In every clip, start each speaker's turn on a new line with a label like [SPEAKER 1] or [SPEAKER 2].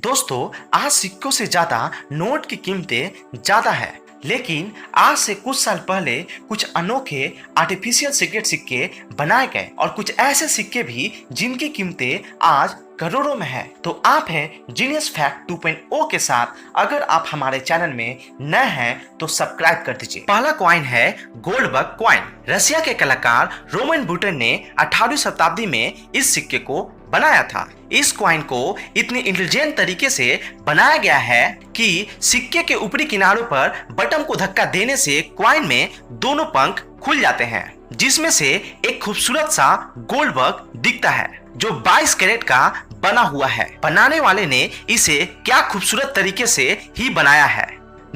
[SPEAKER 1] दोस्तों, आज सिक्कों से ज्यादा नोट की कीमतें ज्यादा है, लेकिन आज से कुछ साल पहले कुछ अनोखे आर्टिफिशियल सिगरेट सिक्के बनाए गए और कुछ ऐसे सिक्के भी जिनकी कीमतें आज करोड़ों में है। तो आप हैं जीनियस फैक्ट 2.0 के साथ। अगर आप हमारे चैनल में नए हैं तो सब्सक्राइब कर दीजिए। पहला कॉइन है गोल्डबर्ग कॉइन। रशिया के कलाकार रोमन बुटन ने 18वीं शताब्दी में इस सिक्के को बनाया था। इस कॉइन को इतनी इंटेलिजेंट तरीके से बनाया गया है कि सिक्के के ऊपरी किनारों पर बटन को धक्का देने से कॉइन में दोनों पंख खुल जाते हैं, जिसमें से एक खूबसूरत सा गोल्डबर्ग दिखता है जो 22 कैरेट का बना हुआ है। बनाने वाले ने इसे क्या खूबसूरत तरीके से ही बनाया है।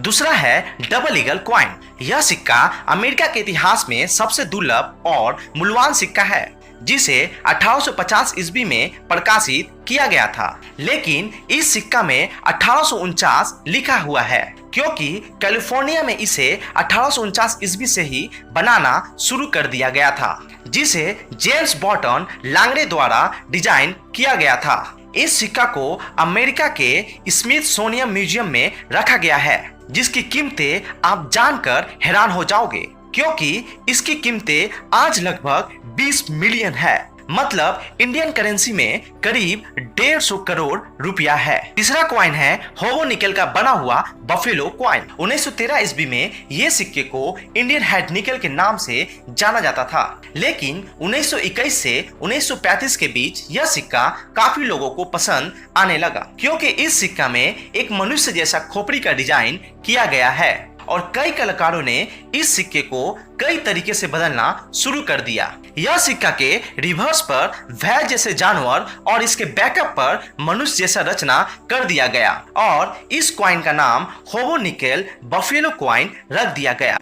[SPEAKER 1] दूसरा है डबल ईगल कॉइन। यह सिक्का अमेरिका के इतिहास में सबसे दुर्लभ और मूल्यवान सिक्का है, जिसे 1850 ईस्वी में प्रकाशित किया गया था। लेकिन इस सिक्का में 1849 लिखा हुआ है, क्योंकि कैलिफोर्निया में इसे 1849 ईस्वी से ही बनाना शुरू कर दिया गया था, जिसे जेम्स बॉटन लांगरे द्वारा डिजाइन किया गया था। इस सिक्का को अमेरिका के स्मिथसोनियन म्यूजियम में रखा गया है, जिसकी कीमतें आप जानकर हैरान हो जाओगे, क्योंकि इसकी कीमतें आज लगभग 20 मिलियन है। मतलब इंडियन करेंसी में करीब 150 करोड़ रुपया है। तीसरा कॉइन है होबो निकल का बना हुआ बफेलो कॉइन। 1913 ईस्वी में ये सिक्के को इंडियन हेड निकल के नाम से जाना जाता था, लेकिन 1921 से 1935 के बीच यह सिक्का काफी लोगों को पसंद आने लगा, क्योंकि इस सिक्का में एक मनुष्य जैसा खोपड़ी का डिजाइन किया गया है और कई कलाकारों ने इस सिक्के को कई तरीके से बदलना शुरू कर दिया। यह सिक्का के रिवर्स पर वैल जैसे जानवर और इसके बैकअप पर मनुष्य जैसा रचना कर दिया गया और इस कॉइन का नाम होबो निकल बफेलो कॉइन रख दिया गया।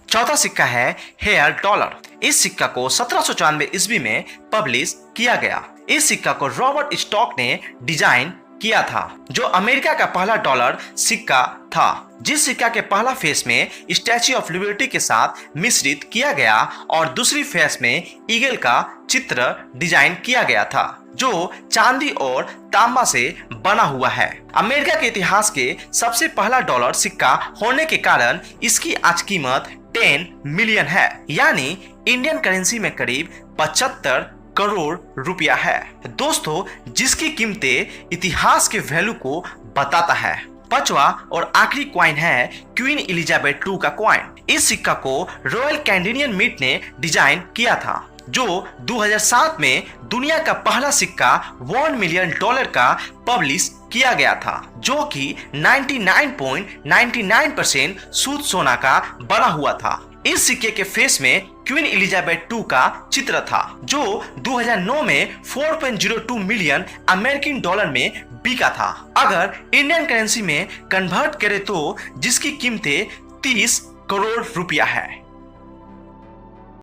[SPEAKER 1] चौथा सिक्का है हेयर डॉलर। इस सिक्का को 1794 ईस्वी में पब्लिश किया गया। इस सिक्का को रॉबर्ट स्टॉक ने डिजाइन किया था, जो अमेरिका का पहला डॉलर सिक्का था, जिस सिक्का के पहला फेस में स्टैच्यू ऑफ लिबर्टी के साथ मिश्रित किया गया और दूसरी फेस में ईगल का चित्र डिजाइन किया गया था, जो चांदी और तांबा से बना हुआ है। अमेरिका के इतिहास के सबसे पहला डॉलर सिक्का होने के कारण इसकी आज कीमत 10 मिलियन है, यानी इंडियन करेंसी में करीब 75 करोड़ रुपया है। दोस्तों, जिसकी कीमतें इतिहास के वैल्यू को बताता है। पांचवा और आखिरी कॉइन है क्वीन एलिजाबेथ II का कॉइन। इस सिक्का को रॉयल कैनेडियन मिंट ने डिजाइन किया था, जो 2007 में दुनिया का पहला सिक्का $1 मिलियन का पब्लिश किया गया था, जो कि 99.99% शुद्ध सोना का बना हुआ था। इस सिक्के के फेस में क्वीन एलिजाबेथ II का चित्र था, जो 2009 में 4.02 मिलियन अमेरिकन डॉलर में बिका था। अगर इंडियन करेंसी में कन्वर्ट करें तो जिसकी कीमतें 30 करोड़ रुपया है।